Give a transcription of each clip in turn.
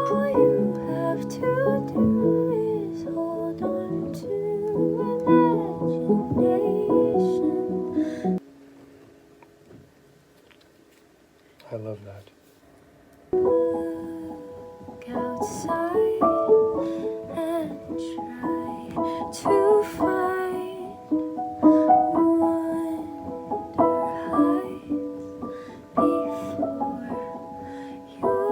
All you have to do is hold on to imagination. I love that. Look outside and try to find wonder hides before your eyes.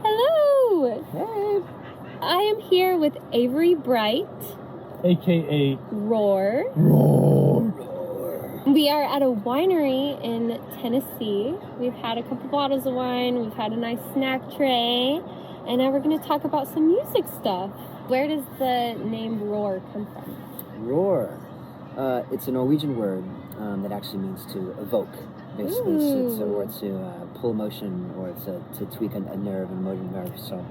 Hello! Hey. I am here with Avery Bright, AKA RØRE. Roar. We are at a winery in Tennessee. We've had a couple bottles of wine, we've had a nice snack tray, and now we're going to talk about some music stuff. Where does the name RØRE come from? Roar. It's a Norwegian word that actually means to evoke. Basically, it's a word to pull emotion or to tweak a nerve, an emotive nerve. So,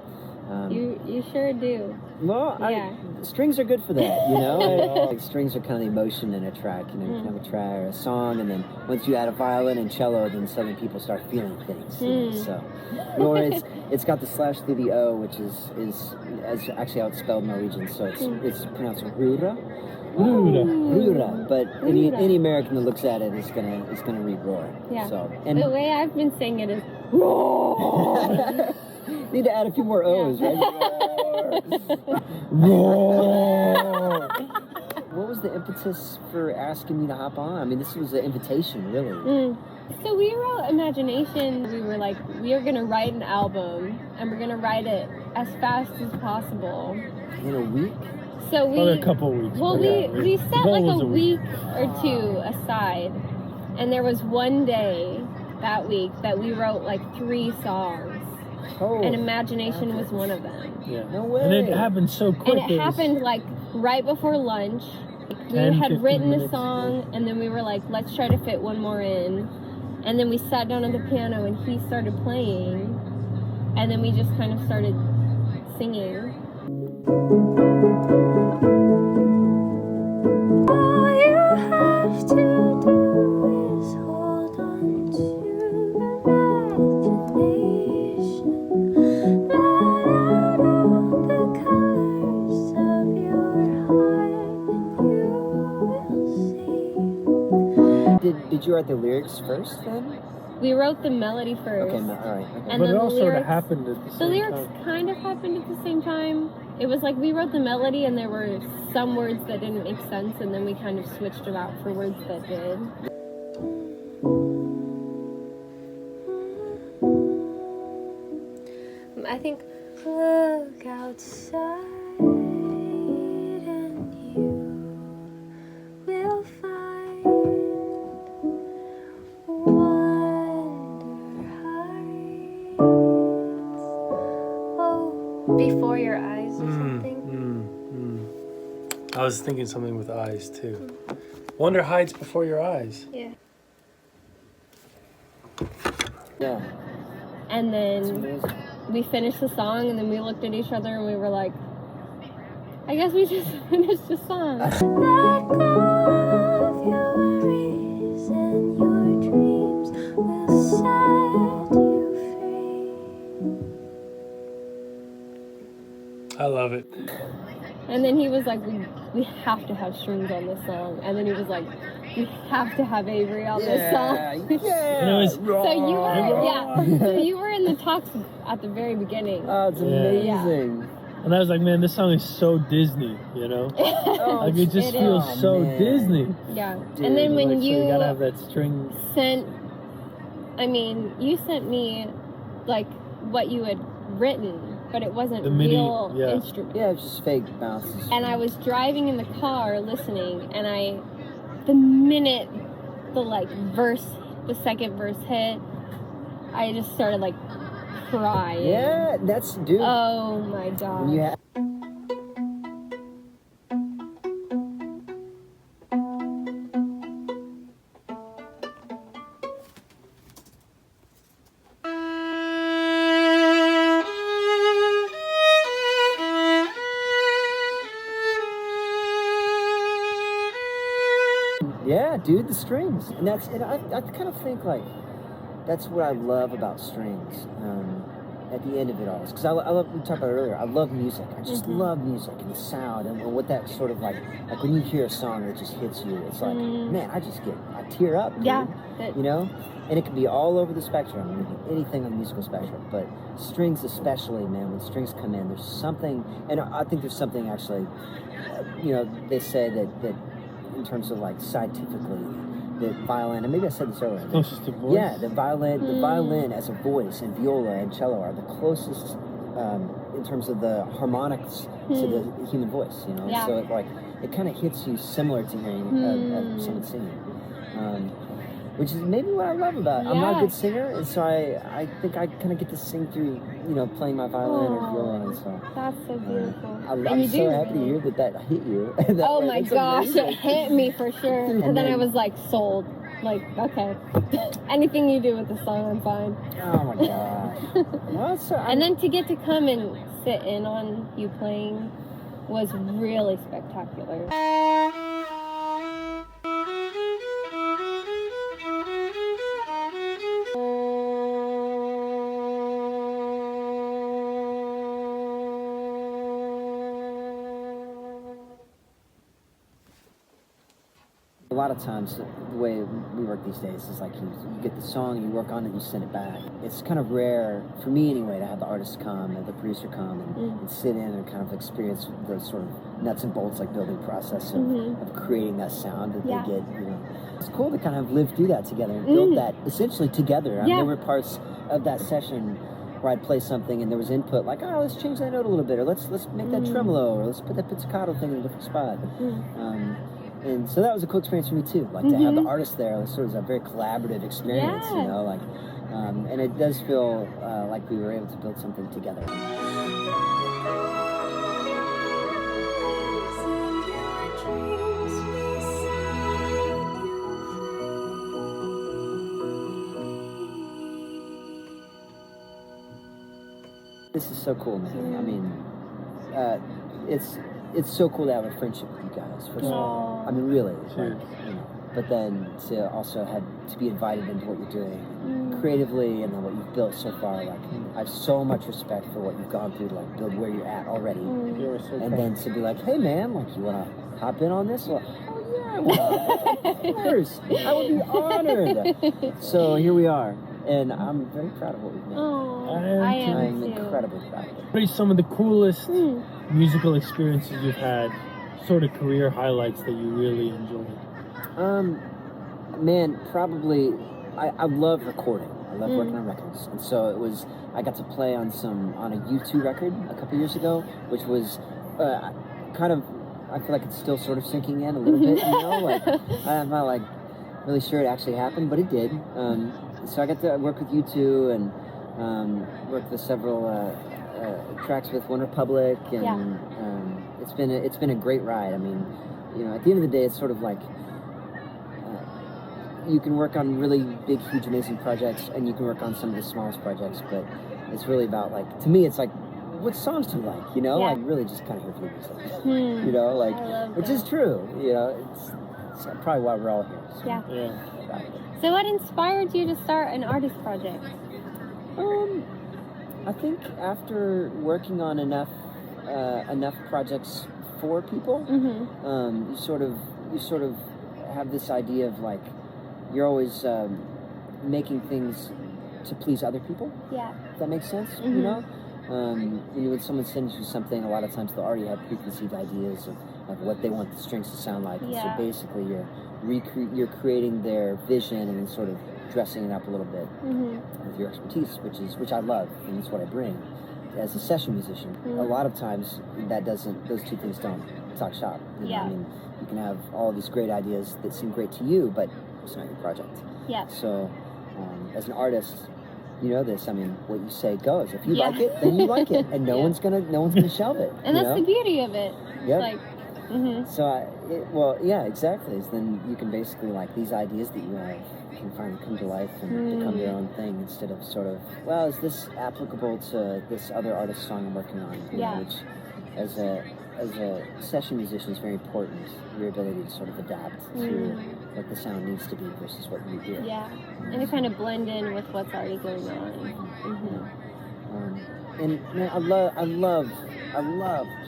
You sure do. well, Yeah. strings are good for that, you know. Like, strings are kind of the emotion in a track. You know, you can have a track or a song, and then once you add a violin and cello, then suddenly people start feeling things. You know? So, Roar, it's got the slash through the O, which is as actually how it's spelled in Norwegian. So it's pronounced RØRE. RØRE, but any American that looks at it is gonna read Roar. Yeah. So, and The way I've been saying it is RØRE. need to add a few more O's, right? Roar. What was the impetus for asking me to hop on? I mean, this was an invitation, really. So we wrote Imagination. We were like, we are going to write an album, and we're going to write it as fast as possible. In a week? So we, Probably a couple of weeks. well, but we set goal like was a week or two aside, and there was one day that week that we wrote like 3 songs, Oh, and Imagination was one of them. Yeah. No way. And it happened so quick. And it happened like right before lunch. We 10, had 15 written a minutes, song, and then we were like, let's try to fit one more in. And then we sat down at the piano, and he started playing, and then we just kind of started singing. All you have to do is hold on to imagination. Let out all the colors of your heart, and you will see. Did you write the lyrics first then? We wrote the melody first. Okay, all right. Okay. And But then it all the sort of lyrics, happened at the the same lyrics time. kind of happened at the same time. It was like we wrote the melody, and there were some words that didn't make sense, and then we kind of switched them out for words that did. I think Look outside and you will find wonder hides. Oh, before your eyes or something. I was thinking something with eyes too. Wonder hides before your eyes. yeah. Yeah. And It's then amazing. we finished the song, and then we looked at each other, and we were like, I guess we just finished the song. Let go of your worries, and your dreams will set you free. I love it. And then he was like, we have to have strings on this song. And then he was like, we have to have Avery on this song. And it was So you were, so you were in the talks at the very beginning. Oh, it's amazing. And I was like, man, this song is so Disney, you know? Like it just It feels is. so Man. Disney. Yeah. Dude, And then when Like, so you you gotta have that string. you sent me like what you had written, but it wasn't The MIDI, real yeah. instrument. Yeah, it's just fake bounces. And I was driving in the car listening, and the minute the second verse hit, I just started like crying. Yeah, that's, dude. Oh my When god. you have, yeah, dude, the strings, and I kind of think like that's what I love about strings. At the end of it all, because I love, we talked about it earlier. I love music. I just love music and the sound and what that sort of like when you hear a song that just hits you, it's like, man, I tear up, dude. Yeah. You know, and it can be all over the spectrum, it can be anything on the musical spectrum, but strings especially, man. When strings come in, there's something, and I think there's something actually. You know, they say that in terms of like scientifically, the violin, and maybe I said this earlier. Closest to voice? Yeah, the violin as a voice, and viola and cello are the closest in terms of the harmonics to the human voice. You know, Yeah. so it kind of hits you similar to hearing someone singing, which is maybe what I love about it. I'm not a good singer, and so I think I kind of get to sing through, you know, playing my violin or viola, and so. That's so beautiful. I'm you so do happy to really. hear that hit you. Oh my gosh, it hit me for sure. And then I was like sold. Like, okay. Anything you do with the song, I'm fine. Oh my gosh. Well, so And then to get to come and sit in on you playing was really spectacular. a lot of times the way we work these days is like you get the song, you work on it, you send it back. It's kind of rare, for me anyway, to have the artist come and the producer come and sit in and kind of experience the sort of nuts and bolts, like building process of creating that sound that they get, you know. It's cool to kind of live through that together and build that essentially together. I mean, there were parts of that session where I'd play something and there was input like, oh, let's change that note a little bit, or let's make that tremolo, or let's put that pizzicato thing in a different spot. And so that was a cool experience for me too, like to have the artist there. It was sort of a very collaborative experience, you know, like, and it does feel like we were able to build something together. This is so cool, man. I mean, it's so cool to have a friendship with you guys. First of all, I mean, really, like, you know. But then to also to be invited into what you're doing creatively, and then what you've built so far. Like, I have so much respect for what you've gone through to like build where you're at already. And then to be like, hey, man, like, you want to hop in on this? Well, oh yeah, of course, I would be honored. So here we are, and I'm very proud of what we've made. I am I'm too. incredibly proud of it. What are some of the coolest musical experiences you've had, sort of career highlights that you really enjoyed? Man, probably, I love recording. I love working on records. And so I got to play on a U2 record a couple years ago, which was kind of, I feel like it's still sort of sinking in a little bit, you know? Like, I'm not like really sure it actually happened, but it did. So I got to work with U2 and worked with several tracks with One Republic, and it's been a great ride. I mean, you know, at the end of the day, it's sort of like you can work on really big, huge, amazing projects, and you can work on some of the smallest projects, but it's really about, like, to me, it's like, what songs do you like, you know? Like, really just kind of here for the music, you know, like, which is true, you know, it's probably why we're all here. So. Yeah. So what inspired you to start an artist project? I think after working on enough projects for people, you sort of have this idea of, like, you're always making things to please other people. Yeah. If that makes sense, you know? When someone sends you something, a lot of times they'll already have preconceived ideas of what they want the strings to sound like. Yeah. So basically you're creating their vision and then sort of dressing it up a little bit with your expertise, which I love, and it's what I bring as a session musician. A lot of times those two things don't talk shop. You know? I mean, you can have all these great ideas that seem great to you, but it's not your project. Yeah. So as an artist, you know this. I mean, what you say goes. If you Yeah. like it, then you like it, and no Yeah. one's gonna shelve it. And you that's know? the beauty of it. Yep. Like, mm-hmm. So, well, yeah, exactly. Is then you can basically, like, these ideas that you have can finally come to life and become their own thing, instead of sort of, well, is this applicable to this other artist's song I'm working on? You Yeah. know, which, as a session musician, is very important. Your ability to sort of adapt to what the sound needs to be versus what you hear. Yeah. And to kind of blend in with what's already going on. Mm-hmm. And man, I love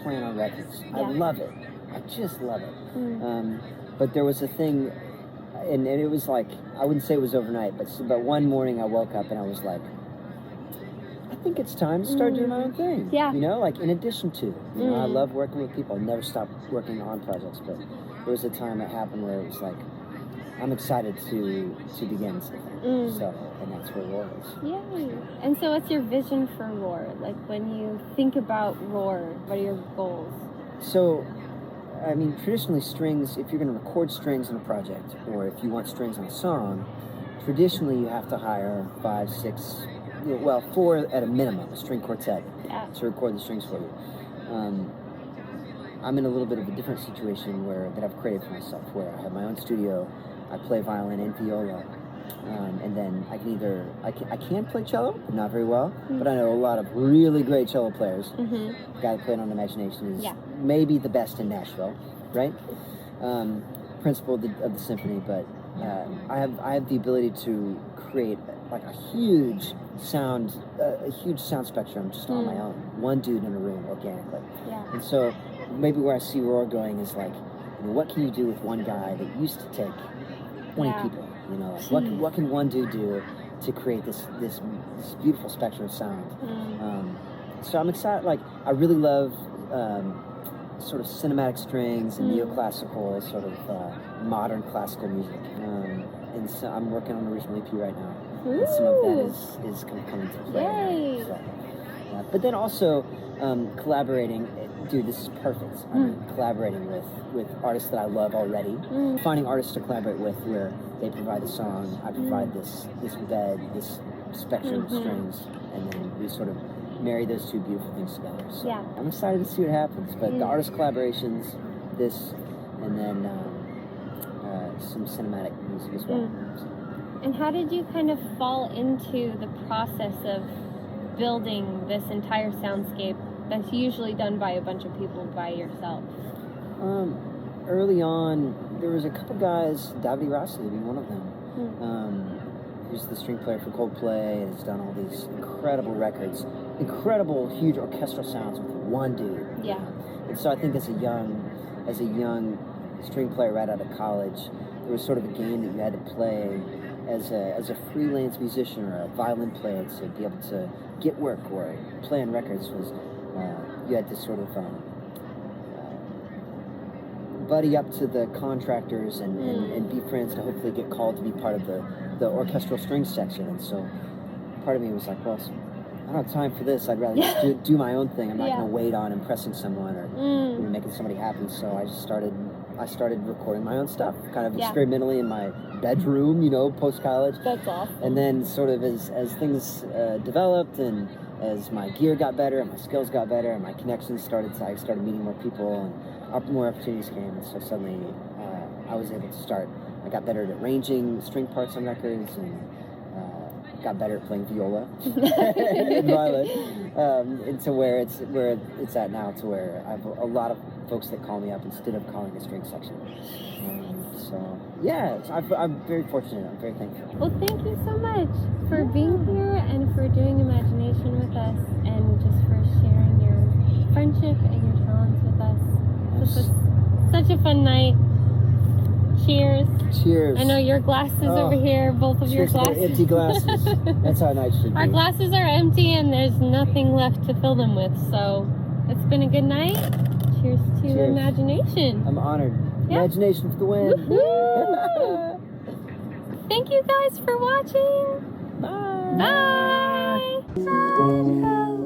playing on records. I Yeah. love it. I just love it. Mm. But there was a thing, and it was like, I wouldn't say it was overnight, but one morning I woke up and I was like, I think it's time to start doing my own thing. Yeah. You know, like in addition to, you know, I love working with people. I never stopped working on projects, but there was a time that happened where it was like, I'm excited to begin something. So, and that's where RØRE is. Yay. And so what's your vision for RØRE? Like when you think about RØRE, what are your goals? So, I mean, traditionally strings, if you're going to record strings in a project, or if you want strings on a song, traditionally you have to hire 5, 6, 4 at a minimum, a string quartet to record the strings for you. I'm in a little bit of a different situation that I've created for myself, where I have my own studio, I play violin and viola, and then I can play cello, but not very well, but I know a lot of really great cello players. The guy that played on Imagination is maybe the best in Nashville, right? Principal of the symphony, but I have the ability to create like a huge sound spectrum just on my own. One dude in a room organically. And so maybe where I see RØRE going is like, what can you do with one guy that used to take 20 people? You know, like what can one dude do to create this beautiful spectrum of sound? So I'm excited. Like, I really love sort of cinematic strings and neoclassical, sort of modern classical music. And so I'm working on an original EP right now. And some of that is coming to play. Yay. So, but then also collaborating. Dude, this is perfect. I mean, collaborating with artists that I love already. Finding artists to collaborate with where they provide the song, I provide this bed, this spectrum of strings, and then we sort of marry those two beautiful things together. So I'm excited to see what happens. But the artist collaborations, this, and then some cinematic music as well. And how did you kind of fall into the process of building this entire soundscape that's usually done by a bunch of people by yourself? Early on, there was a couple guys, Davide Rossi being one of them. Who's the string player for Coldplay and has done all these incredible records, incredible huge orchestral sounds with one dude. Yeah. And so I think as a young string player right out of college, there was sort of a game that you had to play as a freelance musician or a violin player to be able to get work or play on records. Was you had to sort of buddy up to the contractors and be friends to hopefully get called to be part of the orchestral strings section. And so part of me was like, well, I don't have time for this. I'd rather just do my own thing. I'm not going to wait on impressing someone or making somebody happy. So I just started recording my own stuff, kind of experimentally in my bedroom, post-college. That's awesome. And then sort of as things developed and as my gear got better and my skills got better and my connections started meeting more people and more opportunities came. And so suddenly I was able to start. I got better at arranging string parts on records and got better at playing viola and violin, and to where it's at now, to where I have a lot of folks that call me up instead of calling a string section. So yeah, I'm very fortunate. I'm very thankful. Well, thank you so much for being here and for doing Imagination with us and just for sharing your friendship and your talents with us. This was such a fun night. Cheers. Cheers. I know your glasses over here, both of your glasses. Empty glasses. That's how night should be. Our glasses are empty and there's nothing left to fill them with. So it's been a good night. Cheers to Imagination. I'm honored. Yeah. Imagination for the win. Thank you guys for watching. Bye. Bye.